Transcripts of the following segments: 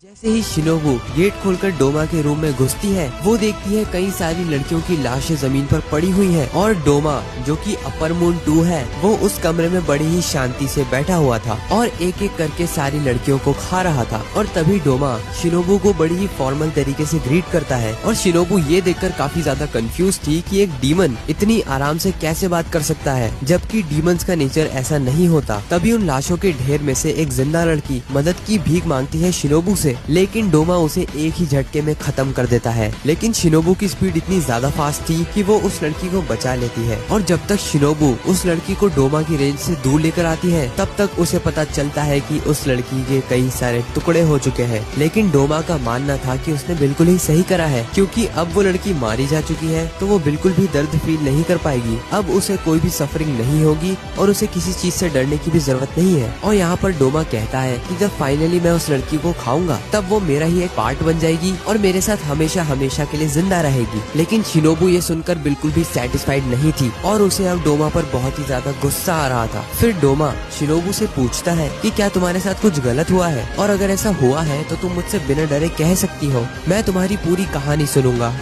जैसे ही Shinobu gate खोलकर डोमा के रूम में घुसती है, वो देखती है कई सारी लड़कियों की लाशें जमीन पर पड़ी हुई हैं और डोमा जो कि अपर मून 2 है, वो उस कमरे में बड़ी ही शांति से बैठा हुआ था और एक एक करके सारी लड़कियों को खा रहा था। और तभी डोमा शिनोबू को बड़ी ही फॉर्मल तरीके से ग्रीट करता है और शिनोबू ये देखकर काफी ज्यादा कंफ्यूज थी कि एक डीमन इतनी आराम से कैसे बात कर सकता है, जबकि डीमंस का नेचर ऐसा नहीं होता। तभी उन लाशों के ढेर में से एक जिंदा लड़की मदद की भीख मांगती है शिनोबू से, लेकिन डोमा उसे एक ही झटके में खत्म कर देता है। लेकिन शिनोबू की स्पीड इतनी ज्यादा फास्ट थी कि वो उस लड़की को बचा लेती है और जब तक शिनोबू उस लड़की को डोमा की रेंज से दूर लेकर आती है, तब तक उसे पता चलता है कि उस लड़की के कई सारे टुकड़े हो चुके हैं। लेकिन डोमा का मानना था कि उसने बिल्कुल ही सही करा है, क्योंकि अब वो लड़की मारी जा चुकी है तो वो बिल्कुल भी दर्द फील नहीं कर पाएगी। अब उसे कोई भी सफरिंग नहीं होगी और उसे किसी चीज से डरने की भी जरूरत नहीं है। और यहाँ पर डोमा कहता है कि जब फाइनली मैं उस लड़की को खाऊंगा, तब वो मेरा ही एक पार्ट बन जाएगी और मेरे साथ हमेशा हमेशा के लिए जिंदा रहेगी। लेकिन शिनोबू ये सुनकर बिल्कुल भी सेटिस्फाइड नहीं थी और उसे अब डोमा पर बहुत ही ज्यादा गुस्सा आ रहा था। फिर डोमा शिनोबू से पूछता है कि क्या तुम्हारे साथ कुछ गलत हुआ है, और अगर ऐसा हुआ है तो तुम मुझसे बिना डरे कह सकती हो, मैं तुम्हारी पूरी कहानी सुनूंगा।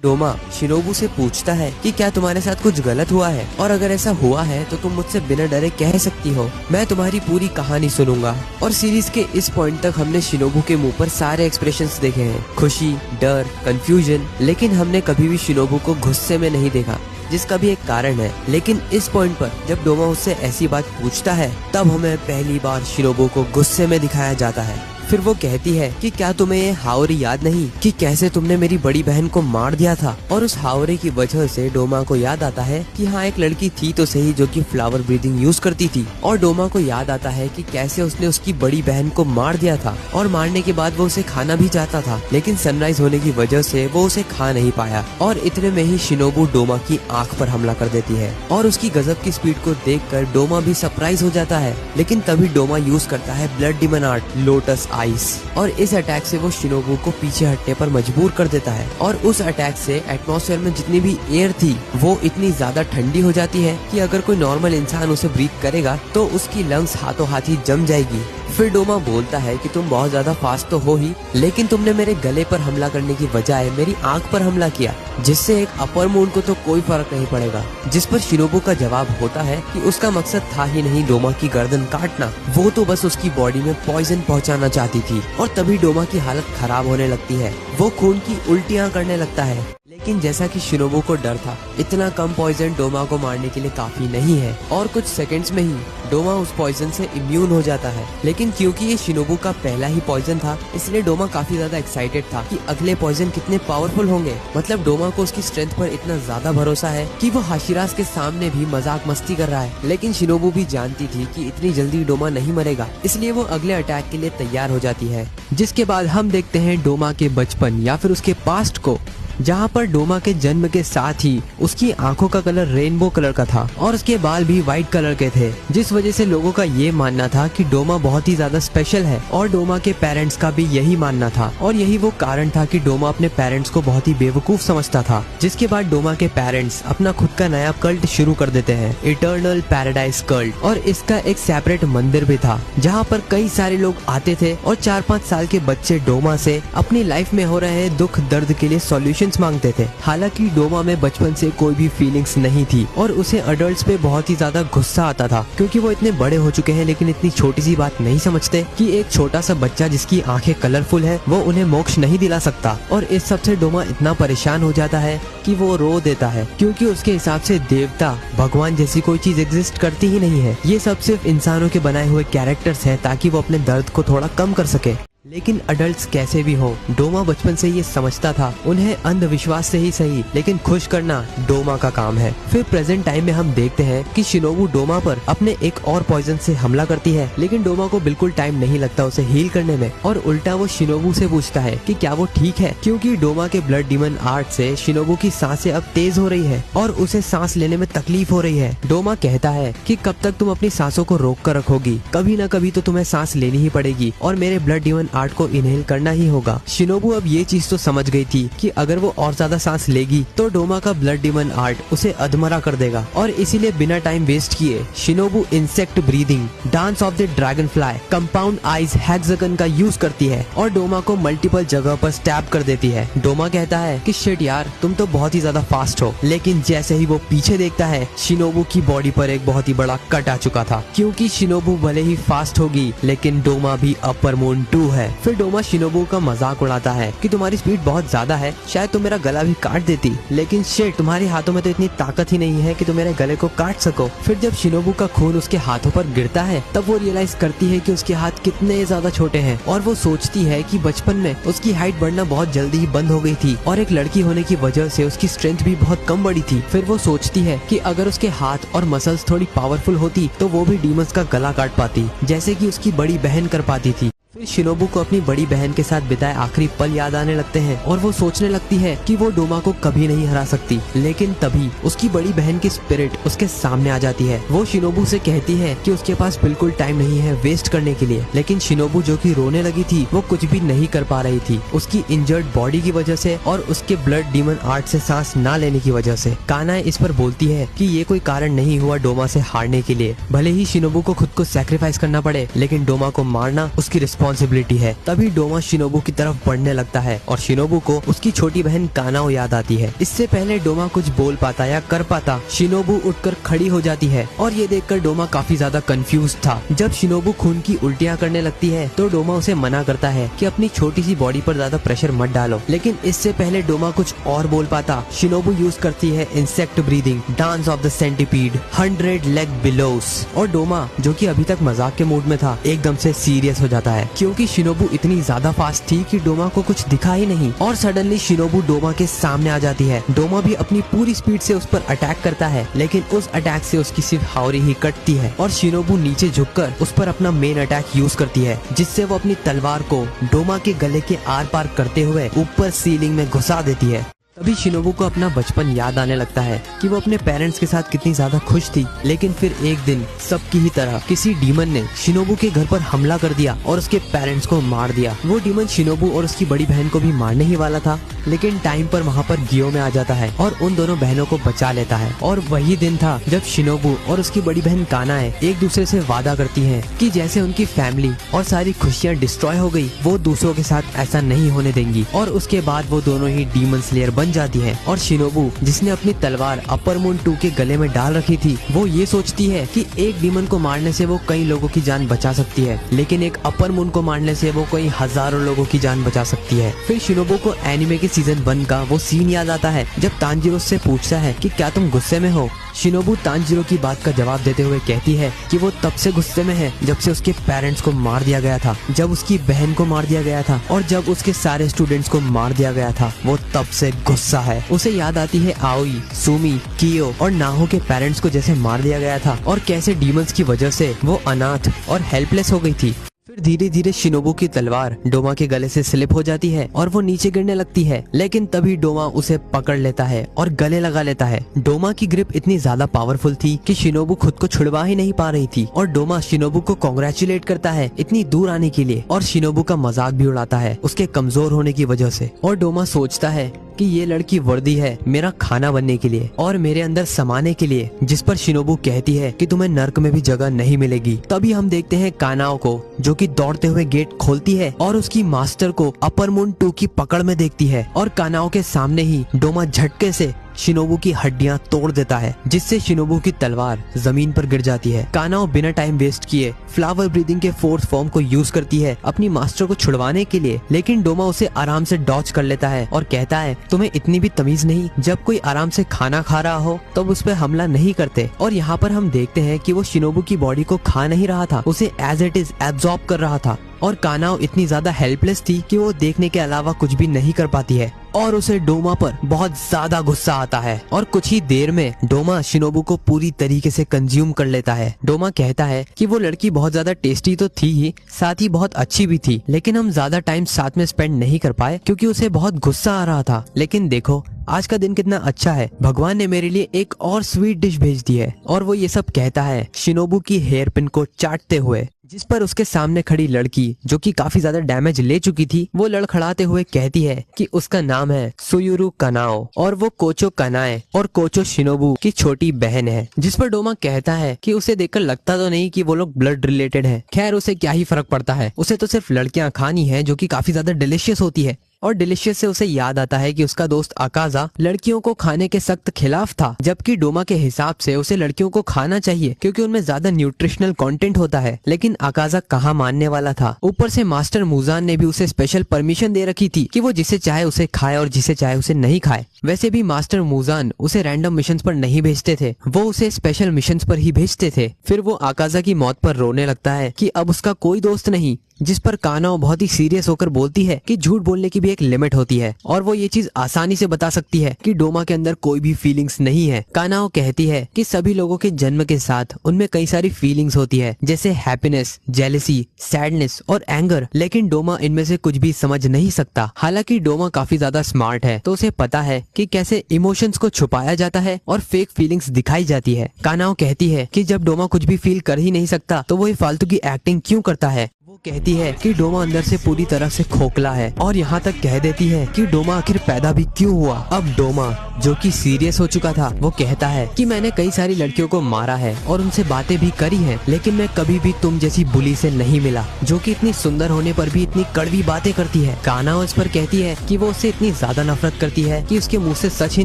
डोमा शिनोबू से पूछता है कि क्या तुम्हारे साथ कुछ गलत हुआ है, और अगर ऐसा हुआ है तो तुम मुझसे बिना डरे कह सकती हो, मैं तुम्हारी पूरी कहानी सुनूंगा। और सीरीज के इस पॉइंट तक हमने शिनोबू के मुंह पर सारे एक्सप्रेशंस देखे हैं, खुशी, डर, कंफ्यूजन, लेकिन हमने कभी भी शिनोबू को गुस्से में नहीं देखा, जिसका भी एक कारण है। लेकिन इस पॉइंट पर जब डोमा उससे ऐसी बात पूछता है, तब हमें पहली बार शिनोबू को गुस्से में दिखाया जाता है। फिर वो कहती है कि क्या तुम्हें ये हावरे याद नहीं कि कैसे तुमने मेरी बड़ी बहन को मार दिया था। और उस हावरे की वजह से डोमा को याद आता है कि हाँ, एक लड़की थी तो सही जो कि फ्लावर ब्रीदिंग यूज करती थी, और डोमा को याद आता है कि कैसे उसने उसकी बड़ी बहन को मार दिया था और मारने के बाद वो उसे खाना भी चाहता था, लेकिन सनराइज होने की वजह से वो उसे खा नहीं पाया। और इतने में ही शिनोबू डोमा की आंख पर हमला कर देती है और उसकी गजब की स्पीड को देखकर डोमा भी सरप्राइज हो जाता है। लेकिन तभी डोमा यूज करता है blood demon art lotus ice, और इस अटैक से वो शिनोबू को पीछे हटने पर मजबूर कर देता है। और उस अटैक से एटमॉस्फेयर में जितनी भी एयर थी वो इतनी ज्यादा ठंडी हो जाती है कि अगर कोई नॉर्मल इंसान उसे ब्रीथ करेगा तो उसकी लंग्स हाथों हाथ ही जम जाएगी। फिर डोमा बोलता है कि तुम बहुत ज्यादा फास्ट तो हो ही, लेकिन तुमने मेरे गले पर हमला करने की बजाय मेरी आंख पर हमला किया, जिससे एक अपर मून को तो कोई फर्क नहीं पड़ेगा। जिस पर शिनोबू का जवाब होता है कि उसका मकसद था ही नहीं डोमा की गर्दन काटना, वो तो बस उसकी बॉडी में पॉइजन पहुंचाना चाहती थी। और तभी डोमा की हालत खराब होने लगती है, वो खून की उल्टियां करने लगता है। लेकिन जैसा कि शिनोबू को डर था, इतना कम पॉइजन डोमा को मारने के लिए काफी नहीं है और कुछ सेकंड्स में ही डोमा उस पॉइजन से इम्यून हो जाता है। लेकिन क्योंकि ये शिनोबू का पहला ही पॉइजन था, इसलिए डोमा काफी ज्यादा एक्साइटेड था कि अगले पॉइजन कितने पावरफुल होंगे। मतलब डोमा को उसकी स्ट्रेंथ पर इतना ज्यादा भरोसा है कि वो हाशिरास के सामने भी मजाक मस्ती कर रहा है। लेकिन शिनोबू भी जानती थी कि इतनी जल्दी डोमा नहीं मरेगा, इसलिए वो अगले अटैक के लिए तैयार हो जाती है। जिसके बाद हम देखते हैं डोमा के बचपन या फिर उसके पास्ट को, जहाँ पर डोमा के जन्म के साथ ही उसकी आंखों का कलर रेनबो कलर का था और उसके बाल भी व्हाइट कलर के थे, जिस वजह से लोगों का ये मानना था कि डोमा बहुत ही ज्यादा स्पेशल है। और डोमा के पेरेंट्स का भी यही मानना था और यही वो कारण था कि डोमा अपने पेरेंट्स को बहुत ही बेवकूफ समझता था। जिसके बाद डोमा के पेरेंट्स अपना खुद का नया कल्ट शुरू कर देते हैं, इटर्नल पैराडाइज कल्ट, और इसका एक सेपरेट मंदिर भी था जहाँ पर कई सारे लोग आते थे और 4-5 साल के बच्चे डोमा से अपनी लाइफ में हो रहे दुख दर्द के लिए सॉल्यूशन मांगते थे। हालांकि डोमा में बचपन से कोई भी फीलिंग्स नहीं थी और उसे अडल्ट्स पे बहुत ही ज्यादा गुस्सा आता था, क्योंकि वो इतने बड़े हो चुके हैं लेकिन इतनी छोटी सी बात नहीं समझते कि एक छोटा सा बच्चा जिसकी आंखें कलरफुल है वो उन्हें मोक्ष नहीं दिला सकता। और इस सब से डोमा इतना परेशान हो जाता है कि वो रो देता है, क्योंकि उसके हिसाब से देवता भगवान जैसी कोई चीज एग्जिस्ट करती ही नहीं है। ये सब सिर्फ इंसानों के बनाए हुए कैरेक्टर्स हैं ताकि वो अपने दर्द को थोड़ा कम कर सके। लेकिन अडल्ट्स कैसे भी हो, डोमा बचपन से ये समझता था उन्हें अंधविश्वास से ही सही लेकिन खुश करना डोमा का काम है। फिर प्रेजेंट टाइम में हम देखते हैं कि शिनोबू डोमा पर अपने एक और पॉइजन से हमला करती है, लेकिन डोमा को बिल्कुल टाइम नहीं लगता उसे हील करने में और उल्टा वो शिनोबू से पूछता है कि क्या वो ठीक है, क्योंकि डोमा के ब्लड डिमन आर्ट से शिनोबू की सांसें अब तेज हो रही है और उसे सांस लेने में तकलीफ हो रही है। डोमा कहता है कि कब तक तुम अपनी सांसों को रोक कर रखोगी, कभी न कभी तो तुम्हें सांस लेनी ही पड़ेगी और मेरे ब्लड डिमन आर्ट को इनहेल करना ही होगा। शिनोबू अब ये चीज तो समझ गई थी कि अगर वो और ज्यादा सांस लेगी तो डोमा का ब्लड डीमन आर्ट उसे अधमरा कर देगा, और इसीलिए बिना टाइम वेस्ट किए Shinobu insect breathing dance of the dragon fly compound eyes hexagon का यूज करती है और डोमा को मल्टीपल जगह पर स्टैब कर देती है। डोमा कहता है कि शिट यार, तुम तो बहुत ही ज्यादा फास्ट हो, लेकिन जैसे ही वो पीछे देखता है शिनोबू की बॉडी पर एक बहुत ही बड़ा कट आ चुका था। क्योंकि शिनोबू भले ही फास्ट होगी लेकिन डोमा भी अपर मून 2 है। फिर डोमा शिनोबू का मजाक उड़ाता है कि तुम्हारी स्पीड बहुत ज्यादा है, शायद तुम मेरा गला भी काट देती, लेकिन शिट तुम्हारे हाथों में तो इतनी ताकत ही नहीं है कि तुम मेरे गले को काट सको। फिर जब शिनोबू का खून उसके हाथों पर गिरता है तब वो रियलाइज करती है कि उसके हाथ कितने ज्यादा छोटे हैं, और वो सोचती है कि बचपन में उसकी हाइट बढ़ना बहुत जल्दी ही बंद हो गई थी और एक लड़की होने की वजह से उसकी स्ट्रेंथ भी बहुत कम बढ़ी थी। फिर वो सोचती है कि अगर उसके हाथ और मसल्स थोड़ी पावरफुल होती तो वो भी डीमंस का गला काट पाती, जैसे कि उसकी बड़ी बहन कर पाती थी। फिर शिनोबू को अपनी बड़ी बहन के साथ बिताए आखिरी पल याद आने लगते हैं और वो सोचने लगती है कि वो डोमा को कभी नहीं हरा सकती। लेकिन तभी उसकी बड़ी बहन की स्पिरिट उसके सामने आ जाती है। वो शिनोबू से कहती है कि उसके पास बिल्कुल टाइम नहीं है वेस्ट करने के लिए, लेकिन शिनोबू जो कि रोने लगी थी वो कुछ भी नहीं कर पा रही थी, उसकी इंजर्ड बॉडी की वजह से और उसके ब्लड डीमन आर्ट से सांस ना लेने की वजह से। काना इस पर बोलती है कि ये कोई कारण नहीं हुआ डोमा से हारने के लिए, भले ही शिनोबू को खुद को सैक्रिफाइस करना पड़े लेकिन डोमा को मारना उसकी रिस्पॉन्सिबिलिटी है। तभी डोमा शिनोबू की तरफ बढ़ने लगता है और शिनोबू को उसकी छोटी बहन कानाओ याद आती है। इससे पहले डोमा कुछ बोल पाता या कर पाता, शिनोबू उठकर खड़ी हो जाती है और ये देखकर डोमा काफी ज्यादा कंफ्यूज था। जब शिनोबू खून की उल्टियां करने लगती है तो डोमा उसे मना करता है कि अपनी छोटी सी बॉडी पर ज्यादा प्रेशर मत डालो, लेकिन इससे पहले डोमा कुछ और बोल पाता, शिनोबू यूज करती है insect breathing dance of the centipede 100 leg बिलोस, और डोमा जो कि अभी तक मजाक के मूड में था एकदम से सीरियस हो जाता है क्योंकि शिनोबू इतनी ज्यादा फास्ट थी कि डोमा को कुछ दिखा ही नहीं, और सडनली शिनोबू डोमा के सामने आ जाती है। डोमा भी अपनी पूरी स्पीड से उस पर अटैक करता है, लेकिन उस अटैक से उसकी सिर्फ हावरी ही कटती है और शिनोबू नीचे झुककर उस पर अपना मेन अटैक यूज करती है, जिससे वो अपनी तलवार को डोमा के गले के आर पार करते हुए ऊपर सीलिंग में घुसा देती है। तभी शिनोबू को अपना बचपन याद आने लगता है कि वो अपने पेरेंट्स के साथ कितनी ज्यादा खुश थी, लेकिन फिर एक दिन सबकी ही तरह किसी डीमन ने शिनोबू के घर पर हमला कर दिया और उसके पेरेंट्स को मार दिया। वो डीमन शिनोबू और उसकी बड़ी बहन को भी मारने ही वाला था, लेकिन टाइम पर वहाँ पर गियो में आ जाता है और उन दोनों बहनों को बचा लेता है। और वही दिन था जब शिनोबू और उसकी बड़ी बहन कानाए एक दूसरे से वादा करती हैं कि जैसे उनकी फैमिली और सारी खुशियाँ डिस्ट्रॉय हो गई, वो दूसरों के साथ ऐसा नहीं होने देंगी। और उसके बाद वो दोनों ही डीमन स्लेयर बन जाती है। और शिनोबू जिसने अपनी तलवार अपर मून 2 के गले में डाल रखी थी, वो ये सोचती है कि एक डीमन को मारने से वो कई लोगों की जान बचा सकती है, लेकिन एक अपर मून को मारने से वो कई हजारों लोगों की जान बचा सकती है। फिर शिनोबू को एनिमे के सीजन 1 का वो सीन याद आता है जब तांजीरो से पूछता है कि क्या तुम गुस्से में हो। शिनोबू तांजीरो की बात का जवाब देते हुए कहती है कि वो तब से गुस्से में है जब से उसके पेरेंट्स को मार दिया गया था, जब उसकी बहन को मार दिया गया था और जब उसके सारे स्टूडेंट्स को मार दिया गया था, वो तब से गुस्सा है। उसे याद आती है आओई, सुमी, कियो और नाहो के पेरेंट्स को जैसे मार दिया गया था और कैसे डीमंस की वजह से वो अनाथ और हेल्पलेस हो गई थी। फिर धीरे धीरे शिनोबू की तलवार डोमा के गले से स्लिप हो जाती है और वो नीचे गिरने लगती है, लेकिन तभी डोमा उसे पकड़ लेता है और गले लगा लेता है। डोमा की ग्रिप इतनी ज्यादा पावरफुल थी कि शिनोबू खुद को छुड़वा ही नहीं पा रही थी, और डोमा शिनोबू को कांग्रेचुलेट करता है इतनी दूर आने के लिए और शिनोबू का मजाक भी उड़ाता है उसके कमजोर होने की वजह से। और डोमा सोचता है कि ये लड़की वर्दी है मेरा खाना बनने के लिए और मेरे अंदर समाने के लिए, जिस पर शिनोबू कहती है कि तुम्हें नर्क में भी जगह नहीं मिलेगी। तभी हम देखते हैं कानाओ को जो कि दौड़ते हुए गेट खोलती है और उसकी मास्टर को अपर मून 2 की पकड़ में देखती है, और कानाओ के सामने ही डोमा झटके से शिनोबू की हड्डियां तोड़ देता है, जिससे शिनोबू की तलवार जमीन पर गिर जाती है। कानाओ बिना टाइम वेस्ट किए फ्लावर ब्रीदिंग के फोर्थ फॉर्म को यूज करती है अपनी मास्टर को छुड़वाने के लिए, लेकिन डोमा उसे आराम से डॉच कर लेता है और कहता है तुम्हें इतनी भी तमीज नहीं, जब कोई आराम से खाना खा रहा हो तब उस पर हमला नहीं करते। और यहाँ पर हम देखते हैं कि वो शिनोबू की बॉडी को खा नहीं रहा था, उसे एज इट इज एब्जॉर्ब कर रहा था, और कानाओ इतनी ज्यादा हेल्पलेस थी कि वो देखने के अलावा कुछ भी नहीं कर पाती है, और उसे डोमा पर बहुत ज्यादा गुस्सा आता है और कुछ ही देर में डोमा शिनोबू को पूरी तरीके से कंज्यूम कर लेता है। डोमा कहता है कि वो लड़की बहुत ज्यादा टेस्टी तो थी ही, साथ ही बहुत अच्छी भी थी, लेकिन हम ज्यादा टाइम साथ में स्पेंड नहीं कर पाए क्योंकि उसे बहुत गुस्सा आ रहा था। लेकिन देखो आज का दिन कितना अच्छा है, भगवान ने मेरे लिए एक और स्वीट डिश भेज दी है। और वो ये सब कहता है शिनोबू की हेयर पिन को चाटते हुए, जिस पर उसके सामने खड़ी लड़की जो कि काफी ज्यादा डैमेज ले चुकी थी, वो लड़खड़ाते हुए कहती है कि उसका नाम है सुयुरु कानाओ और वो कोचो कानाए और कोचो शिनोबु की छोटी बहन है। जिस पर डोमा कहता है कि उसे देखकर लगता तो नहीं कि वो लोग ब्लड रिलेटेड है। खैर उसे क्या ही फर्क पड़ता है, उसे तो सिर्फ लड़कियां खानी है जो कि काफी ज्यादा डिलीशियस होती है। और डिलीशियस से उसे याद आता है कि उसका दोस्त अकाजा लड़कियों को खाने के सख्त खिलाफ था, जबकि डोमा के हिसाब से उसे लड़कियों को खाना चाहिए क्योंकि उनमें ज्यादा न्यूट्रिशनल कंटेंट होता है। लेकिन अकाजा कहाँ मानने वाला था। ऊपर से मास्टर मुजान ने भी उसे स्पेशल परमिशन दे रखी थी कि वो जिसे चाहे उसे खाए और जिसे चाहे उसे नहीं खाए। वैसे भी मास्टर मुजान उसे रैंडम मिशंस पर नहीं भेजते थे, वो उसे स्पेशल मिशंस पर ही भेजते थे। फिर वो अकाजा की मौत पर रोने लगता है कि अब उसका कोई दोस्त नहीं, जिस पर कानाओ बहुत ही सीरियस होकर बोलती है कि झूठ बोलने की भी एक लिमिट होती है और वो ये चीज आसानी से बता सकती है कि डोमा के अंदर कोई भी फीलिंग्स नहीं है। कानाओ कहती है कि सभी लोगों के जन्म के साथ उनमें कई सारी फीलिंग्स होती है, जैसे हैप्पीनेस, जेलसी, सैडनेस और एंगर, लेकिन डोमा इनमें से कुछ भी समझ नहीं सकता। हालांकि डोमा काफी ज्यादा स्मार्ट है तो उसे पता है कि कैसे इमोशंस को छुपाया जाता है और फेक फीलिंग्स दिखाई जाती है। कानाओ कहती है कि जब डोमा कुछ भी फील कर ही नहीं सकता तो वो ये फालतू की एक्टिंग क्यों करता है। वो कहती है कि डोमा अंदर से पूरी तरह से खोखला है और यहाँ तक कह देती है कि डोमा आखिर पैदा भी क्यों हुआ। अब डोमा जो कि सीरियस हो चुका था, वो कहता है कि मैंने कई सारी लड़कियों को मारा है और उनसे बातें भी करी हैं, लेकिन मैं कभी भी तुम जैसी बुली से नहीं मिला जो कि इतनी सुंदर होने पर भी इतनी कड़वी बातें करती है। कानाओ इस पर कहती है कि वो उससे इतनी ज्यादा नफरत करती है कि उसके मुंह से सच ही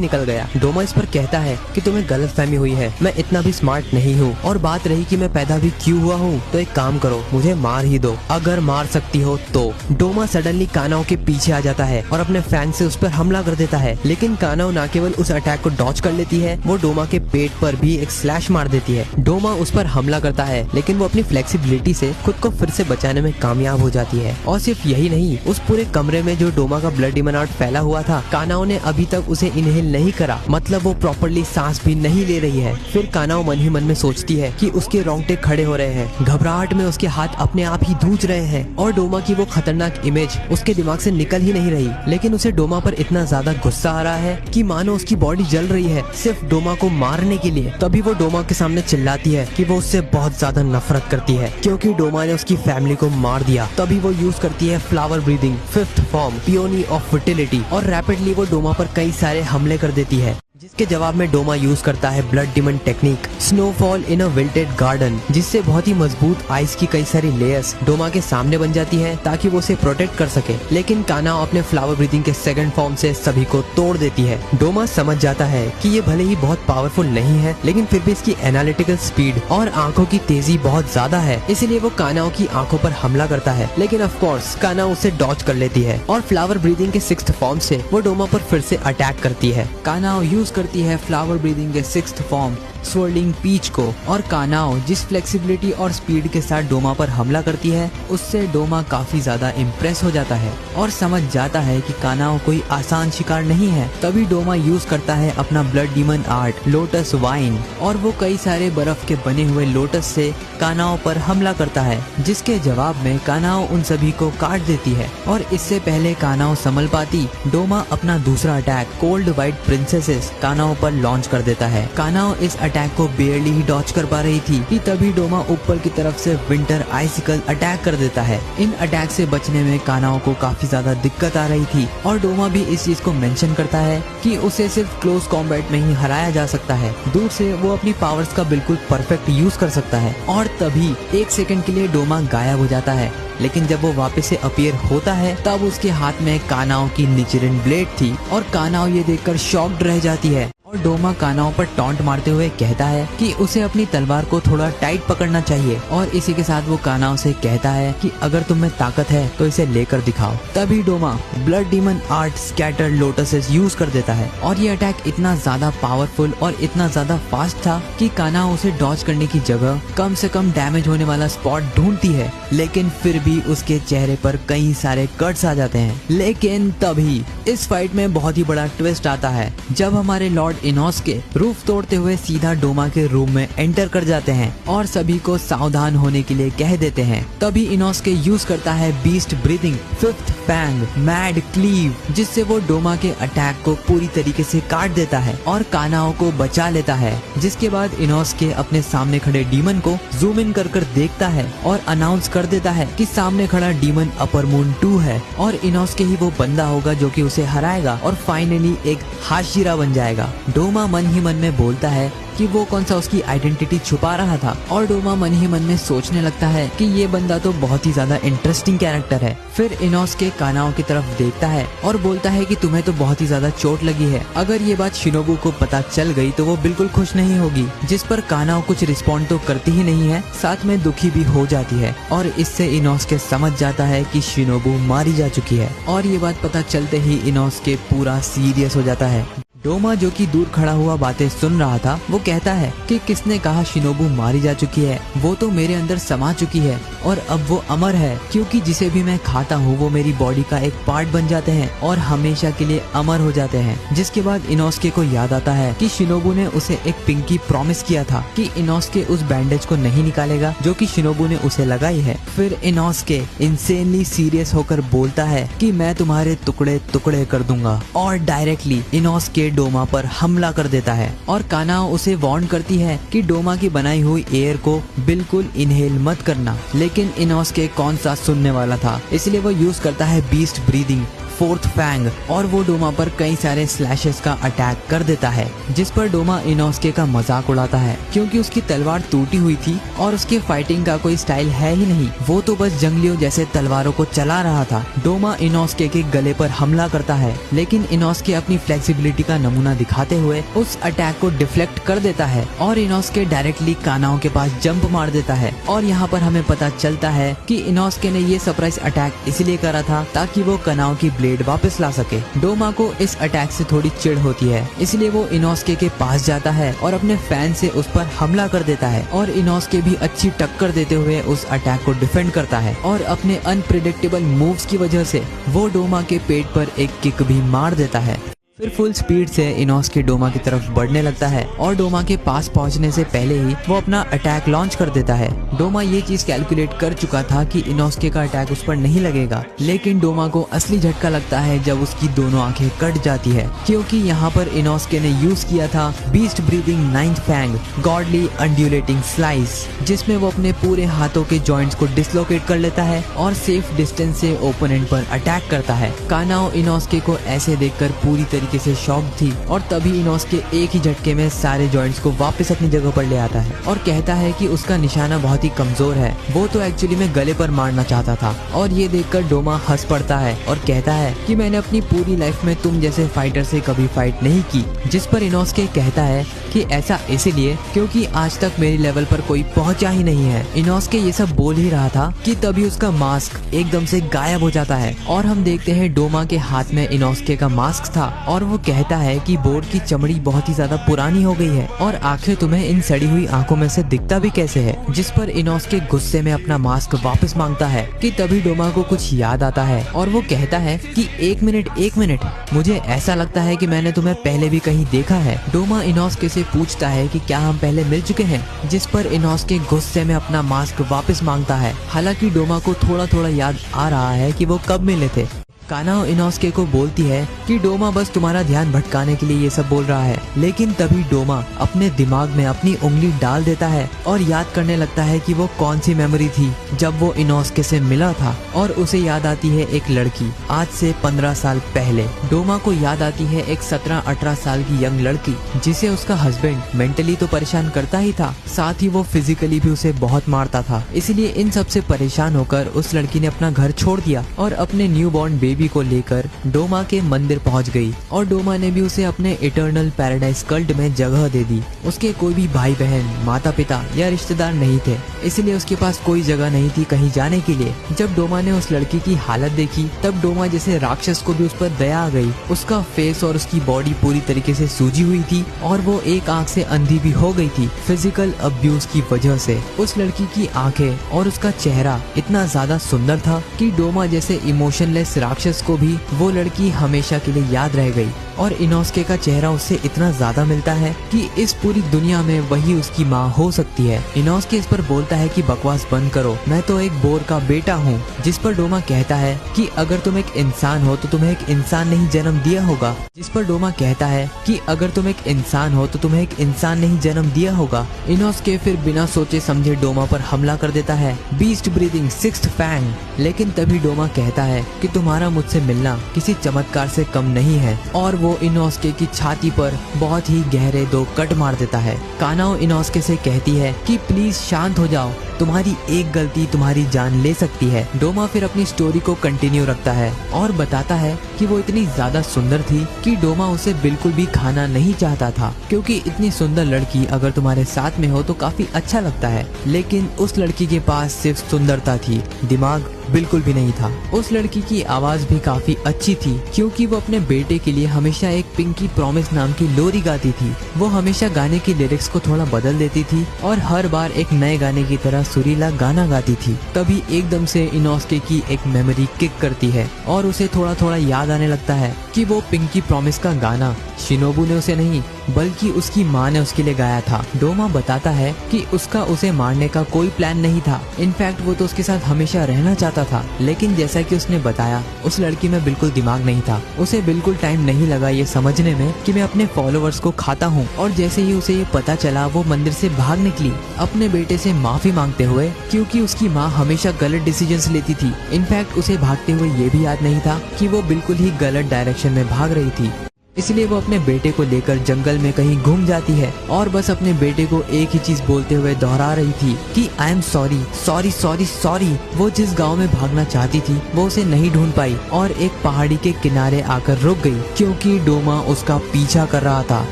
निकल गया। डोमा इस पर कहता है कि तुम्हें गलतफहमी हुई है, मैं इतना भी स्मार्ट नहीं हूँ, और बात रही कि मैं पैदा भी क्यों हुआ हूँ तो एक काम करो, मुझे मार ही दो, अगर मार सकती हो तो। डोमा सडनली कानाओ के पीछे आ जाता है और अपने फैन से उस पर हमला कर देता है, लेकिन कानाओ न केवल उस अटैक को डॉज कर लेती है, वो डोमा के पेट पर भी एक स्लैश मार देती है। डोमा उस पर हमला करता है लेकिन वो अपनी फ्लेक्सिबिलिटी से खुद को फिर से बचाने में कामयाब हो जाती है। और सिर्फ यही नहीं, उस पूरे कमरे में जो डोमा का ब्लड डिमन आर्ट फैला हुआ था, कानाओ ने अभी तक उसे इनहेल नहीं करा, मतलब वो प्रॉपर्ली सांस भी नहीं ले रही है। फिर कानाओ मन ही मन में सोचती है कि उसके रोंगटे खड़े हो रहे हैं, घबराहट में उसके हाथ अपने आप ही धूज रहे हैं और डोमा की वो खतरनाक इमेज उसके दिमाग से निकल ही नहीं रही। लेकिन उसे डोमा पर इतना ज्यादा गुस्सा आ रहा है कि मानो उसकी बॉडी जल रही है सिर्फ डोमा को मारने के लिए। तभी वो डोमा के सामने चिल्लाती है कि वो उससे बहुत ज्यादा नफरत करती है क्योंकि डोमा ने उसकी फैमिली को मार दिया। तभी वो यूज करती है flower breathing, fifth form, peony of fertility, और रैपिडली वो डोमा पर कई सारे हमले कर देती है, जिसके जवाब में डोमा यूज करता है blood demon technique, snowfall in a wilted garden, जिससे बहुत ही मजबूत आइस की कई सारी लेयर्स डोमा के सामने बन जाती है ताकि वो उसे प्रोटेक्ट कर सके। लेकिन कानाओ अपने फ्लावर ब्रीदिंग के सेकंड फॉर्म से सभी को तोड़ देती है। डोमा समझ जाता है कि ये भले ही बहुत पावरफुल नहीं है, लेकिन फिर भी इसकी एनालिटिकल स्पीड और आंखों की तेजी बहुत ज्यादा है, इसलिए वो कानाओ की आंखों पर हमला करता है। लेकिन ऑफ कोर्स कानाओ उसे डॉज कर लेती है और फ्लावर ब्रीदिंग के सिक्स्थ फॉर्म से वो डोमा पर फिर से अटैक करती है। कानाओ यूज करती है फ्लावर ब्रीदिंग के सिक्स्थ फॉर्म स्वर्लिंग पीच को, और कानाओ जिस फ्लेक्सिबिलिटी और स्पीड के साथ डोमा पर हमला करती है उससे डोमा काफी ज्यादा इम्प्रेस हो जाता है और समझ जाता है कि कानाओ कोई आसान शिकार नहीं है। तभी डोमा यूज करता है अपना blood demon art lotus wine, और वो कई सारे बर्फ के बने हुए लोटस से कानाओ पर हमला करता है, जिसके जवाब में कानाओ उन सभी को काट देती है। और इससे पहले कानाओ संभल पाती, डोमा अपना दूसरा अटैक कोल्ड व्हाइट प्रिंसेसेस कानाओ पर लॉन्च कर देता है। कानाओ इस अटैक को बेयरली ही डॉज कर पा रही थी कि तभी डोमा ऊपर की तरफ से विंटर आइसिकल अटैक कर देता है। इन अटैक से बचने में कानाओ को काफी ज्यादा दिक्कत आ रही थी और डोमा भी इस चीज को मेंशन करता है कि उसे सिर्फ क्लोज कॉम्बैट में ही हराया जा सकता है, दूर से वो अपनी पावर्स का बिल्कुल परफेक्ट यूज कर सकता है। और तभी एक सेकंड के लिए डोमा गायब हो जाता है, लेकिन जब वो वापस से अपीयर होता है तब उसके हाथ में कानाओ की निचिरिन ब्लेड थी और कानाओ ये देखकर शॉक्ड रह जाती है। और डोमा कानाओ पर टॉन्ट मारते हुए कहता है कि उसे अपनी तलवार को थोड़ा टाइट पकड़ना चाहिए, और इसी के साथ वो कानाओ से कहता है कि अगर तुम में ताकत है तो इसे लेकर दिखाओ। तभी Doma blood demon art scattered lotuses use कर देता है और ये अटैक इतना ज्यादा पावरफुल और इतना ज्यादा फास्ट था कि कानाओ उसे डॉज करने की जगह कम से कम डैमेज होने वाला स्पॉट ढूंढती है, लेकिन फिर भी उसके चेहरे पर कई सारे कट्स आ जाते हैं। लेकिन तभी इस फाइट में बहुत ही बड़ा ट्विस्ट आता है जब हमारे लॉर्ड इनोस्के रूफ तोड़ते हुए सीधा डोमा के रूम में एंटर कर जाते हैं और सभी को सावधान होने के लिए कह देते हैं। तभी इनोस्के यूज करता है beast breathing, fifth fang, mad cleave, जिससे वो डोमा के अटैक को पूरी तरीके से काट देता है और कानाओ को बचा लेता है। जिसके बाद इनोस्के अपने सामने खड़े डीमन को जूम इन कर देखता है और अनाउंस कर देता है कि सामने खड़ा डीमन अपर मून 2 है और इनोस्के ही वो बंदा होगा जो कि उसे हराएगा और फाइनली एक हाशिरा बन जाएगा। डोमा मन ही मन में बोलता है कि वो कौन सा उसकी आइडेंटिटी छुपा रहा था और डोमा मन ही मन में सोचने लगता है कि ये बंदा तो बहुत ही ज्यादा इंटरेस्टिंग कैरेक्टर है। फिर इनोस्के कानाओ की तरफ देखता है और बोलता है कि तुम्हें तो बहुत ही ज्यादा चोट लगी है, अगर ये बात शिनोबू को पता चल गई तो वो बिल्कुल खुश नहीं होगी। जिस पर कानाओ कुछ रिस्पॉन्ड तो करती ही नहीं है, साथ में दुखी भी हो जाती है और इससे इनोस्के समझ जाता है कि शिनोबू मारी जा चुकी है और ये बात पता चलते ही इनोस्के पूरा सीरियस हो जाता है। डोमा जो कि दूर खड़ा हुआ बातें सुन रहा था वो कहता है कि किसने कहा शिनोबू मारी जा चुकी है, वो तो मेरे अंदर समा चुकी है और अब वो अमर है, क्योंकि जिसे भी मैं खाता हूँ वो मेरी बॉडी का एक पार्ट बन जाते हैं और हमेशा के लिए अमर हो जाते हैं। जिसके बाद इनोस्के को याद आता है कि शिनोबू ने उसे एक पिंकी प्रॉमिस किया था कि इनोस्के उस बैंडेज को नहीं निकालेगा जो कि शिनोबू ने उसे लगाई है। फिर इनोस्के इंसेनली सीरियस होकर बोलता है कि मैं तुम्हारे टुकड़े टुकड़े कर दूंगा और डायरेक्टली इनोस्के डोमा पर हमला कर देता है और कानाओ उसे वार्न करती है कि डोमा की बनाई हुई एयर को बिल्कुल इनहेल मत करना, लेकिन इनोस्के कौन सा सुनने वाला था, इसलिए वो यूज करता है बीस्ट ब्रीदिंग, फोर्थ फैंग और वो डोमा पर कई सारे स्लैशेस का अटैक कर देता है। जिस पर डोमा इनोस्के का मजाक उड़ाता है क्योंकि उसकी तलवार टूटी हुई थी और उसके फाइटिंग का कोई स्टाइल है ही नहीं, वो तो बस जंगलियों जैसे तलवारों को चला रहा था। डोमा इनोस्के के गले पर हमला करता है लेकिन इनोस्के अपनी फ्लेक्सिबिलिटी का नमूना दिखाते हुए उस अटैक को डिफ्लेक्ट कर देता है और इनोस्के डायरेक्टली कानाओ के पास जंप मार देता है और यहाँ पर हमें पता चलता है कि इनोस्के ने ये सरप्राइज अटैक इसलिए करा था ताकि वो कानाओ की ब्लेड वापस ला सके। डोमा को इस अटैक से थोड़ी चिढ़ होती है, इसलिए वो इनोस्के के पास जाता है और अपने फैन से उस पर हमला कर देता है और इनोस्के भी अच्छी टक्कर देते हुए उस अटैक को डिफेंड करता है और अपने अनप्रेडिक्टेबल मूव्स की वजह से वो डोमा के पेट पर एक किक भी मार देता है। फिर फुल स्पीड से इनोस्के डोमा की तरफ बढ़ने लगता है और डोमा के पास पहुंचने से पहले ही वो अपना अटैक लॉन्च कर देता है। डोमा ये चीज कैलकुलेट कर चुका था कि इनोस्के का अटैक उस पर नहीं लगेगा, लेकिन डोमा को असली झटका लगता है जब उसकी दोनों आंखें कट जाती है, क्योंकि यहाँ पर इनोस्के ने यूज किया था beast breathing ninth fang, godly undulating slice, जिसमें वो अपने पूरे हाथों के जॉइंट्स को डिसलोकेट कर लेता है और सेफ डिस्टेंस से ओपोनेंट पर अटैक करता है। कानाओ इनोस्के को ऐसे देखकर पूरी से शॉक थी और तभी इनोस्के एक ही झटके में सारे जॉइंट्स को वापस अपनी जगह पर ले आता है और कहता है कि उसका निशाना बहुत ही कमजोर है, वो तो एक्चुअली में गले पर मारना चाहता था। और ये देखकर डोमा हंस पड़ता है और कहता है कि मैंने अपनी पूरी लाइफ में तुम जैसे फाइटर से कभी फाइट नहीं की। जिस पर इनोस्के कहता है कि ऐसा इसलिए क्योंकि आज तक मेरी लेवल पर कोई पहुंचा ही नहीं है। इनोस्के ये सब बोल ही रहा था कि तभी उसका मास्क एकदम से गायब हो जाता है और हम देखते हैं डोमा के हाथ में इनोस्के का मास्क था और वो कहता है कि बोर्ड की चमड़ी बहुत ही ज्यादा पुरानी हो गई है और आखिर तुम्हें इन सड़ी हुई आंखों में से दिखता भी कैसे है। जिस पर इनोस्के गुस्से में अपना मास्क वापस मांगता है कि तभी डोमा को कुछ याद आता है और वो कहता है कि एक मिनट, मुझे ऐसा लगता है कि मैंने तुम्हें पहले भी कहीं देखा है। डोमा इनोस्के से पूछता है कि क्या हम पहले मिल चुके हैं, जिस पर इनोस्के गुस्से में अपना मास्क वापस मांगता है। हालांकि डोमा को थोड़ा थोड़ा याद आ रहा है कि वो कब मिले थे। कानाओ इनोस्के को बोलती है कि डोमा बस तुम्हारा ध्यान भटकाने के लिए ये सब बोल रहा है, लेकिन तभी डोमा अपने दिमाग में अपनी उंगली डाल देता है और याद करने लगता है कि वो कौन सी मेमोरी थी जब वो इनोस्के से मिला था और उसे याद आती है एक लड़की आज से 15 साल पहले। डोमा को याद आती है एक 17-18 साल की यंग लड़की जिसे उसका हस्बैंड मेंटली तो परेशान करता ही था, साथ ही वो फिजिकली भी उसे बहुत मारता था। इसलिए इन सब से परेशान होकर उस लड़की ने अपना घर छोड़ दिया और अपने न्यू बॉर्न बेबी को लेकर डोमा के मंदिर पहुंच गई और डोमा ने भी उसे अपने इटर्नल पैराडाइज कल्ट में जगह दे दी। उसके कोई भी भाई बहन, माता पिता या रिश्तेदार नहीं थे, इसलिए उसके पास कोई जगह नहीं थी कहीं जाने के लिए। जब डोमा ने उस लड़की की हालत देखी तब डोमा जैसे राक्षस को भी उस पर दया आ गई। उसका फेस और उसकी बॉडी पूरी तरीके से सूजी हुई थी और वो एक आंख से अंधी भी हो गई थी फिजिकल अब्यूज की वजह से। उस लड़की की आंखें और उसका चेहरा इतना ज्यादा सुंदर था कि डोमा जैसे इमोशनलेस राक्षस प्रीशियस को भी वो लड़की हमेशा के लिए याद रह गई और इनोस्के का चेहरा उससे इतना ज्यादा मिलता है कि इस पूरी दुनिया में वही उसकी माँ हो सकती है। इनोस्के इस पर बोलता है कि बकवास बंद करो, मैं तो एक बोर का बेटा हूँ। जिस पर डोमा कहता है कि अगर तुम एक इंसान हो तो तुम्हें एक इंसान नहीं जन्म दिया होगा। जिस पर डोमा कहता है कि अगर तुम एक इंसान हो तो तुम्हें एक इंसान नहीं जन्म दिया होगा। इनोस्के फिर बिना सोचे समझे डोमा पर हमला कर देता है, बीस्ट ब्रीदिंग सिक्स्थ फैंग। लेकिन तभी डोमा कहता है कि तुम्हारा मुझसे मिलना किसी चमत्कार से कम नहीं है और वो इनोस्के की छाती पर बहुत ही गहरे 2 कट मार देता है। कानाओ इनोस्के से कहती है कि प्लीज शांत हो जाओ, तुम्हारी एक गलती तुम्हारी जान ले सकती है। डोमा फिर अपनी स्टोरी को कंटिन्यू रखता है और बताता है कि वो इतनी ज्यादा सुंदर थी कि डोमा उसे बिल्कुल भी खाना नहीं चाहता था, क्योंकि इतनी सुंदर लड़की अगर तुम्हारे साथ में हो तो काफी अच्छा लगता है। लेकिन उस लड़की के पास सिर्फ सुंदरता थी, दिमाग बिल्कुल भी नहीं था। उस लड़की की आवाज भी काफी अच्छी थी, क्योंकि वो अपने बेटे के लिए हमेशा एक पिंकी प्रॉमिस नाम की लोरी गाती थी। वो हमेशा गाने की लिरिक्स को थोड़ा बदल देती थी और हर बार एक नए गाने की तरह सुरीला गाना गाती थी। तभी एकदम से इनोस्के की एक मेमोरी किक करती है और उसे थोड़ा थोड़ा याद आने लगता है कि वो पिंकी प्रॉमिस का गाना शिनोबू ने उसे नहीं बल्कि उसकी माँ ने उसके लिए गाया था। डोमा बताता है कि उसका उसे मारने का कोई प्लान नहीं था, इनफैक्ट वो तो उसके साथ हमेशा रहना चाहता था। लेकिन जैसा कि उसने बताया, उस लड़की में बिल्कुल दिमाग नहीं था। उसे बिल्कुल टाइम नहीं लगा ये समझने में कि मैं अपने फॉलोअर्स को खाता हूँ। और जैसे ही उसे ये पता चला, वो मंदिर से भाग निकली अपने बेटे से माफी मांगते हुए, क्योंकि उसकी माँ हमेशा गलत डिसीजंस लेती थी। इनफैक्ट उसे भागते हुए ये भी याद नहीं था कि वो बिल्कुल ही गलत डायरेक्शन में भाग रही थी। इसलिए वो अपने बेटे को लेकर जंगल में कहीं घूम जाती है और बस अपने बेटे को एक ही चीज बोलते हुए दोहरा रही थी कि I am sorry sorry sorry sorry. वो जिस गांव में भागना चाहती थी वो उसे नहीं ढूंढ पाई और एक पहाड़ी के किनारे आकर रुक गई, क्योंकि डोमा उसका पीछा कर रहा था।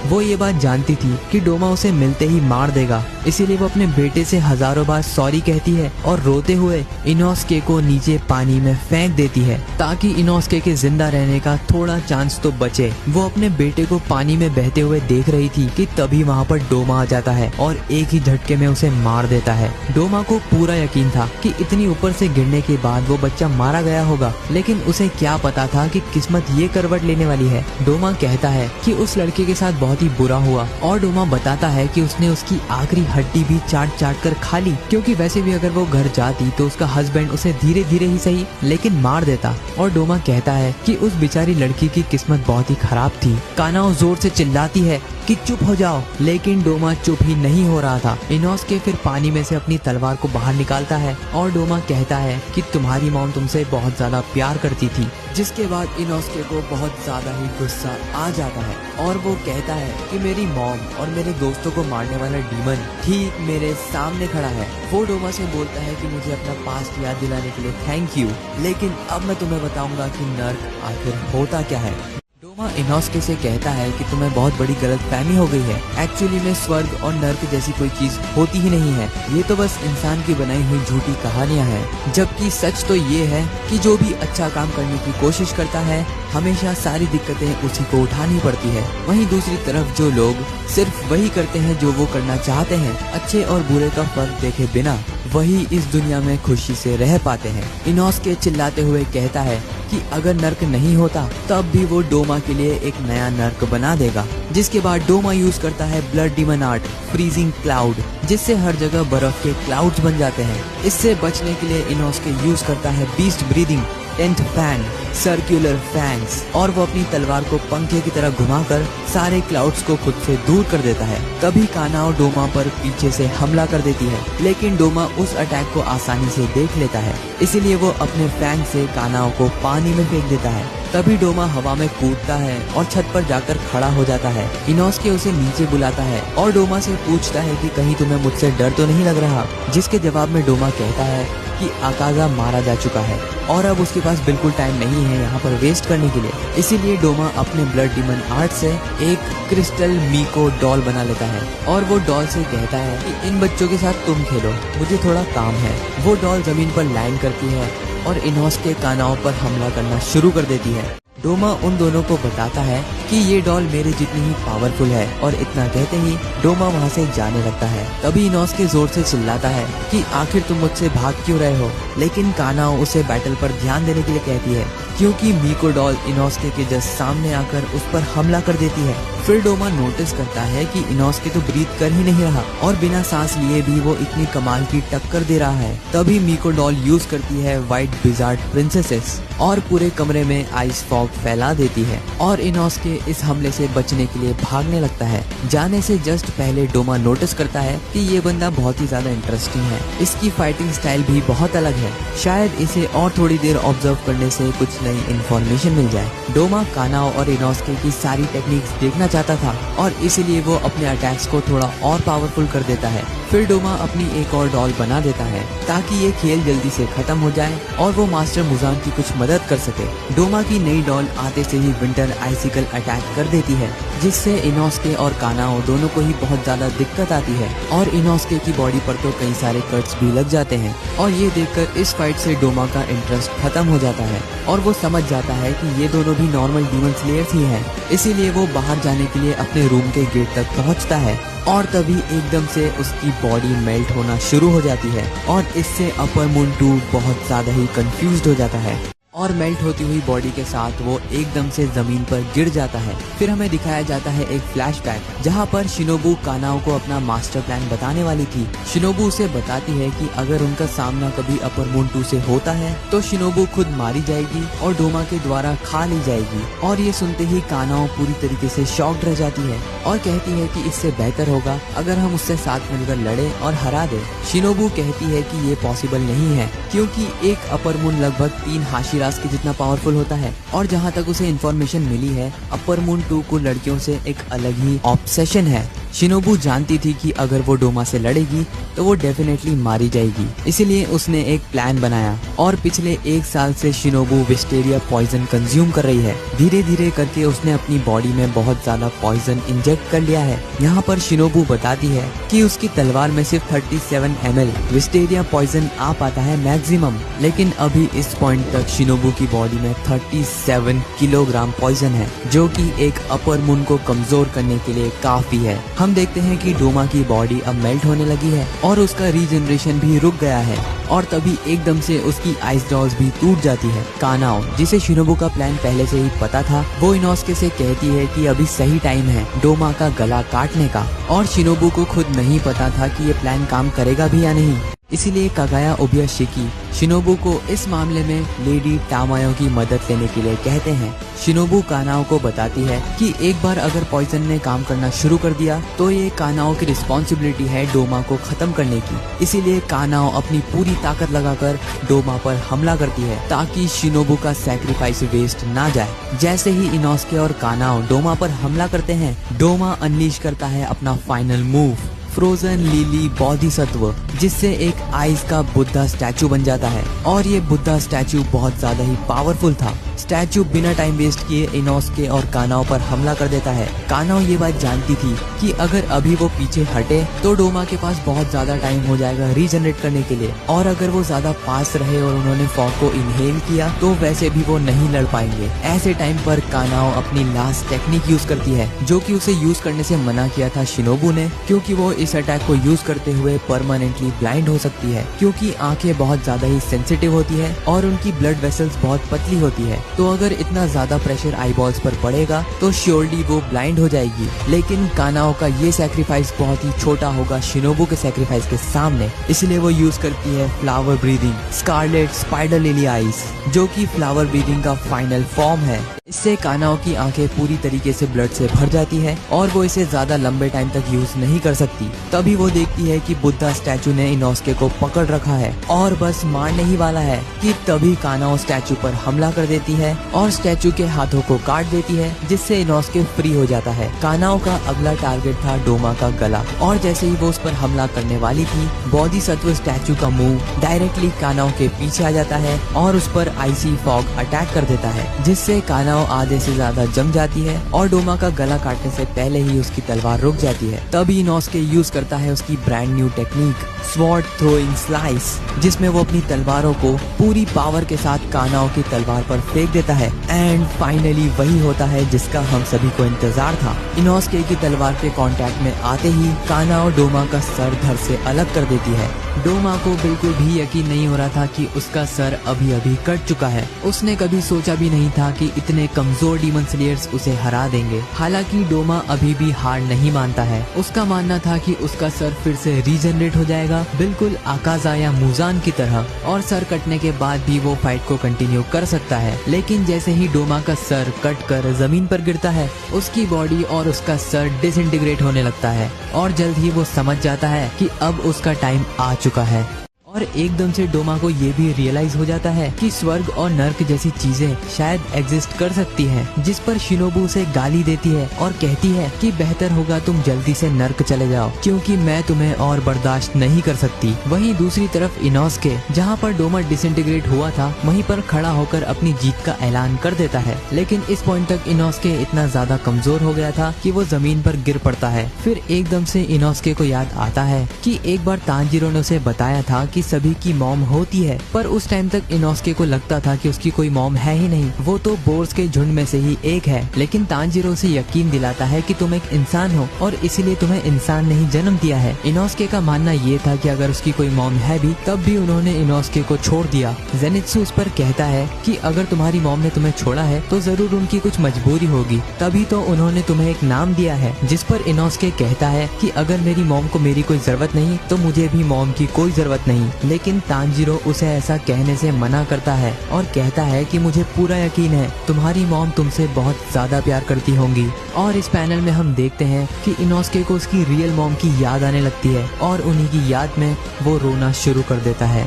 वो ये बात जानती थी कि डोमा उसे मिलते ही मार देगा, इसीलिए वो अपने बेटे से हजारों बार सॉरी कहती है और रोते हुए इनोस्के को नीचे पानी में फेंक देती है ताकि इनोस्के के जिंदा रहने का थोड़ा चांस तो बचे। वो अपने बेटे को पानी में बहते हुए देख रही थी कि तभी वहाँ पर डोमा आ जाता है और एक ही झटके में उसे मार देता है। डोमा को पूरा यकीन था कि इतनी ऊपर से गिरने के बाद वो बच्चा मारा गया होगा, लेकिन उसे क्या पता था कि किस्मत ये करवट लेने वाली है। डोमा कहता है कि उस लड़के के साथ बहुत ही बुरा हुआ और डोमा बताता है कि उसने उसकी आखिरी हड्डी भी चाट चाट कर खा ली, क्योंकि वैसे भी अगर वो घर जाती तो उसका हस्बैंड उसे धीरे धीरे ही सही लेकिन मार देता। और डोमा कहता है कि उस बेचारी लड़की की किस्मत बहुत ही खराब थी। कानाओ जोर से चिल्लाती है कि चुप हो जाओ, लेकिन डोमा चुप ही नहीं हो रहा था। इनोस्के फिर पानी में से अपनी तलवार को बाहर निकालता है और डोमा कहता है कि तुम्हारी मॉम तुमसे बहुत ज्यादा प्यार करती थी। जिसके बाद इनोस्के को बहुत ज्यादा ही गुस्सा आ जाता है और वो कहता है कि मेरी मॉम और मेरे दोस्तों को मारने वाला डीमन ठीक मेरे सामने खड़ा है। वो डोमा से बोलता है कि मुझे अपना पास्ट याद दिलाने के लिए थैंक यू, लेकिन अब मैं तुम्हें बताऊंगा कि नर्क आखिर होता क्या है। डोमा इनोस्के से कहता है कि तुम्हें बहुत बड़ी गलतफहमी हो गई है। एक्चुअली में स्वर्ग और नर्क जैसी कोई चीज होती ही नहीं है, ये तो बस इंसान की बनाई हुई झूठी कहानियां हैं। जबकि सच तो ये है कि जो भी अच्छा काम करने की कोशिश करता है हमेशा सारी दिक्कतें उसी को उठानी पड़ती है। वहीं दूसरी तरफ जो लोग सिर्फ वही करते हैं जो वो करना चाहते हैं, अच्छे और बुरे का फर्क देखे बिना, वही इस दुनिया में खुशी से रह पाते हैं। इनोस्के चिल्लाते हुए कहता है कि अगर नर्क नहीं होता तब भी वो डोमा के लिए एक नया नर्क बना देगा। जिसके बाद डोमा यूज करता है blood demon art freezing cloud, जिससे हर जगह बर्फ के क्लाउड्स बन जाते हैं। इससे बचने के लिए इनोस्के यूज करता है beast breathing 10th fang circular fangs और वो अपनी तलवार को पंखे की तरह घुमाकर सारे क्लाउड्स को खुद से दूर कर देता है। तभी कानाओ डोमा पर पीछे से हमला कर देती है, लेकिन डोमा उस अटैक को आसानी से देख लेता है, इसीलिए वो अपने फैंग से कानाओ को पानी में फेंक देता है। तभी डोमा हवा में कूदता है और छत पर जाकर खड़ा हो जाता है। इनोस्के उसे नीचे बुलाता है और डोमा से पूछता है कि कहीं तुम्हें मुझसे डर तो नहीं लग रहा, जिसके जवाब में डोमा कहता है कि आकाजा मारा जा चुका है और अब उसके पास बिल्कुल टाइम नहीं है यहाँ पर वेस्ट करने के लिए। इसीलिए डोमा अपने ब्लड डीमन आर्ट से एक क्रिस्टल मीको डॉल बना लेता है और वो डॉल से कहता है कि इन बच्चों के साथ तुम खेलो, मुझे थोड़ा काम है। वो डॉल जमीन पर लैंड करती है और इनोस्के कानाओ पर हमला करना शुरू कर देती है। डोमा उन दोनों को बताता है कि ये डॉल मेरे जितनी ही पावरफुल है, और इतना कहते ही डोमा वहाँ से जाने लगता है। तभी इनोस्के जोर से चिल्लाता है कि आखिर तुम मुझसे भाग क्यों रहे हो, लेकिन कानाओ उसे बैटल पर ध्यान देने के लिए कहती है क्योंकि मीको डॉल इनोस्के के जस्ट सामने आकर उस पर हमला कर देती है। फिर डोमा नोटिस करता है कि इनोस्के तो ब्रीथ कर ही नहीं रहा और बिना सांस लिए भी वो इतनी कमाल की टक्कर दे रहा है। तभी मीको डॉल यूज करती है व्हाइट विजार्ड प्रिंसेसेस और पूरे कमरे में आइस फॉग फैला देती है और इनोस्के इस हमले से बचने के लिए भागने लगता है। जाने से जस्ट पहले डोमा नोटिस करता है कि ये बंदा बहुत ही ज्यादा इंटरेस्टिंग है, इसकी फाइटिंग स्टाइल भी बहुत अलग है, शायद इसे और थोड़ी देर ऑब्जर्व करने से कुछ नई इन्फॉर्मेशन मिल जाए। डोमा कानाओ और इनोस्के की सारी टेक्निक्स देखना चाहता था और इसीलिए वो अपने अटैक्स को थोड़ा और पावरफुल कर देता है। फिर डोमा अपनी एक और डॉल बना देता है ताकि ये खेल जल्दी से खत्म हो जाए और वो मास्टर मुजान की कुछ मदद कर सके। डोमा की नई डॉल आते से ही विंटर आइसिकल अटैक कर देती है, जिससे इनोस्के और कानाओ दोनों को ही बहुत ज्यादा दिक्कत आती है और इनोस्के की बॉडी पर तो कई सारे कट्स भी लग जाते हैं। और ये देखकर इस फाइट से डोमा का इंटरेस्ट खत्म हो जाता है और वो समझ जाता है कि ये दोनों भी नॉर्मल डीमन स्लेयर्स ही हैं। इसीलिए वो बाहर जाने के लिए अपने रूम के गेट तक पहुंचता है और तभी एकदम से उसकी बॉडी मेल्ट होना शुरू हो जाती है और इससे अपर मून 2 बहुत ज्यादा ही कंफ्यूज्ड हो जाता है और मेल्ट होती हुई बॉडी के साथ वो एकदम से जमीन पर गिर जाता है। फिर हमें दिखाया जाता है एक फ्लैशबैक जहां पर शिनोबू कानाओ को अपना मास्टर प्लान बताने वाली थी। शिनोबू उसे बताती है कि अगर उनका सामना कभी अपर मून 2 से होता है तो शिनोबू खुद मारी जाएगी और डोमा के द्वारा खा ली जाएगी। और ये सुनते ही कानाओ पूरी तरीके से शॉक्ड रह जाती है और कहती है कि इससे बेहतर होगा अगर हम उससे साथ मिलकर लड़े और हरा दे। शिनोबू कहती है कि ये पॉसिबल नहीं है क्योंकि एक अपर मून लगभग 3 हाशिरास के जितना पावरफुल होता है और जहाँ तक उसे इन्फॉर्मेशन मिली है अपर मून 2 को लड़कियों से एक अलग ही ऑब्सेशन है। शिनोबू जानती थी कि अगर वो डोमा से लड़ेगी तो वो डेफिनेटली मारी जाएगी, इसीलिए उसने एक प्लान बनाया और पिछले 1 साल से शिनोबू विस्टेरिया पॉइजन कंज्यूम कर रही है। धीरे धीरे करके उसने अपनी बॉडी में बहुत ज्यादा पॉइजन इंजेक्ट कर लिया है। यहाँ पर शिनोबू बताती है कि उसकी तलवार में सिर्फ 37 ml विस्टेरिया पॉइजन आ पाता है मैक्सिमम, लेकिन अभी इस पॉइंट तक शिनोबू की बॉडी में 37 किलोग्राम पॉइजन है, जो कि एक अपर मून को कमजोर करने के लिए काफी है। हम देखते हैं कि डोमा की बॉडी अब मेल्ट होने लगी है और उसका रीजनरेशन भी रुक गया है और तभी एकदम से उसकी आइस डॉल्स भी टूट जाती है। कानाओ, जिसे शिनोबू का प्लान पहले से ही पता था, वो इनोस्के से कहती है कि अभी सही टाइम है डोमा का गला काटने का और शिनोबू को खुद नहीं पता था कि ये प्लान काम करेगा भी या नहीं। इसीलिए कागाया ओबियाशिकी शिनोबू को इस मामले में लेडी टामायो की मदद लेने के लिए कहते हैं। शिनोबू कानाओ को बताती है कि एक बार अगर पॉइजन ने काम करना शुरू कर दिया तो ये कानाओ की रिस्पॉन्सिबिलिटी है डोमा को खत्म करने की। इसीलिए कानाओ अपनी पूरी ताकत लगाकर डोमा पर हमला करती है ताकि शिनोबू का सैक्रिफाइस वेस्ट ना जाए। जैसे ही इनोस्के और कानाओ डोमा पर हमला करते हैं, डोमा अनलीश करता है अपना final move frozen lily Bodhisattva, जिससे एक आइस का बुद्धा स्टैचू बन जाता है और ये बुद्धा स्टैचू बहुत ज्यादा ही पावरफुल था। स्टैचू बिना टाइम वेस्ट किए इनोस्के और कानाओ पर हमला कर देता है। कानाओ ये बात जानती थी कि अगर अभी वो पीछे हटे तो डोमा के पास बहुत ज्यादा टाइम हो जाएगा रीजनरेट करने के लिए, और अगर वो ज्यादा पास रहे और उन्होंने फॉग को इनहेल किया तो वैसे भी वो नहीं लड़ पाएंगे। ऐसे टाइम पर कानाओ अपनी लास्ट टेक्निक यूज करती है, जो कि उसे यूज करने से मना किया था शिनोबू ने, क्योंकि वो इस अटैक को यूज करते हुए परमानेंटली ब्लाइंड हो सकती है, क्योंकि आंखें बहुत ज्यादा ही सेंसिटिव होती है और उनकी ब्लड वेसल्स बहुत पतली होती है। तो अगर इतना ज्यादा प्रेशर आईबॉल्स पर पड़ेगा तो श्योरली वो ब्लाइंड हो जाएगी। लेकिन कानाओ का ये सैक्रिफाइस बहुत ही छोटा होगा शिनोबू के सैक्रिफाइस के सामने, इसलिए वो यूज करती है flower breathing scarlet spider lily ice, जो कि फ्लावर ब्रीदिंग का फाइनल फॉर्म है। इससे कानाओ की आंखें पूरी तरीके से ब्लड से भर जाती है और वो इसे ज्यादा लंबे टाइम तक यूज नहीं कर सकती। तभी वो देखती है कि बुद्धा स्टैचू ने इनोस्के को पकड़ रखा है और बस मारने ही वाला है कि तभी कानाओ स्टैचू पर हमला कर देती है और स्टैचू के हाथों को काट देती है, जिससे इनोस्के फ्री हो जाता है। कानाओ का अगला टारगेट था डोमा का गला, और जैसे ही वो उस पर हमला करने वाली थी, बोधिसत्व स्टैचू का मुंह डायरेक्टली कानाओ के पीछे आ जाता है और उस पर आइसी फॉग अटैक कर देता है, जिससे कानाओ कानाओ आधे से ज्यादा जम जाती है और डोमा का गला काटने से पहले ही उसकी तलवार रुक जाती है। तभी इनोस्के यूज करता है उसकी brand new technique sword throwing slice, जिसमें वो अपनी तलवारों को पूरी पावर के साथ कानाओ की तलवार पर फेंक देता है। एंड फाइनली वही होता है जिसका हम सभी को इंतजार था। इनोस्के की तलवार के कांटेक्ट में आते ही कानाओ डोमा का सर धड़ से अलग कर देती है। डोमा को बिल्कुल भी यकीन नहीं हो रहा था कि उसका सर अभी अभी कट चुका है। उसने कभी सोचा भी नहीं था कि इतने कमजोर डीमन स्लेयर्स उसे हरा देंगे। हालांकि डोमा अभी भी हार नहीं मानता है। उसका मानना था कि उसका सर फिर से रीजनरेट हो जाएगा, बिल्कुल आकाजा या मुजान की तरह, और सर कटने के बाद भी वो फाइट को कंटिन्यू कर सकता है। लेकिन जैसे ही डोमा का सर कट कर जमीन पर गिरता है, उसकी बॉडी और उसका सर डिसइंटीग्रेट होने लगता है और जल्द ही वो समझ जाता है कि अब उसका टाइम आ चुका है। और एकदम से डोमा को ये भी रियलाइज हो जाता है कि स्वर्ग और नर्क जैसी चीजें शायद एग्जिस्ट कर सकती हैं, जिस पर शिनोबू उसे गाली देती है और कहती है कि बेहतर होगा तुम जल्दी से नर्क चले जाओ, क्योंकि मैं तुम्हें और बर्दाश्त नहीं कर सकती। वहीं दूसरी तरफ इनोस्के, जहाँ पर डोमा डिसइंटीग्रेट हुआ था, वहीं पर खड़ा होकर अपनी जीत का ऐलान कर देता है। लेकिन इस पॉइंट तक इनोस्के इतना ज्यादा कमजोर हो गया था कि वो जमीन पर गिर पड़ता है। फिर एकदम से इनोस्के को याद आता है कि एक बार तांजीरो ने उसे बताया था कि सभी की मॉम होती है, पर उस टाइम तक इनोस्के को लगता था कि उसकी कोई मॉम है ही नहीं, वो तो बोर्स के झुंड में से ही एक है। लेकिन तांजीरो उसे यकीन दिलाता है कि तुम एक इंसान हो और इसीलिए तुम्हें इंसान ने ही जन्म दिया है। इनोस्के का मानना ये था कि अगर उसकी कोई मॉम है भी, तब भी उन्होंने इनोस्के को छोड़ दिया। जेनित्सु उस पर कहता है कि अगर तुम्हारी मॉम ने तुम्हें छोड़ा है तो जरूर उनकी कुछ मजबूरी होगी, तभी तो उन्होंने तुम्हें एक नाम दिया है। जिस पर इनोस्के कहता है कि अगर मेरी मॉम को मेरी कोई जरूरत नहीं तो मुझे भी मॉम की कोई जरूरत नहीं। लेकिन तांजीरो उसे ऐसा कहने से मना करता है और कहता है कि मुझे पूरा यकीन है तुम्हारी मॉम तुमसे बहुत ज्यादा प्यार करती होंगी। और इस पैनल में हम देखते हैं कि इनोस्के को उसकी रियल मॉम की याद आने लगती है और उन्हीं की याद में वो रोना शुरू कर देता है।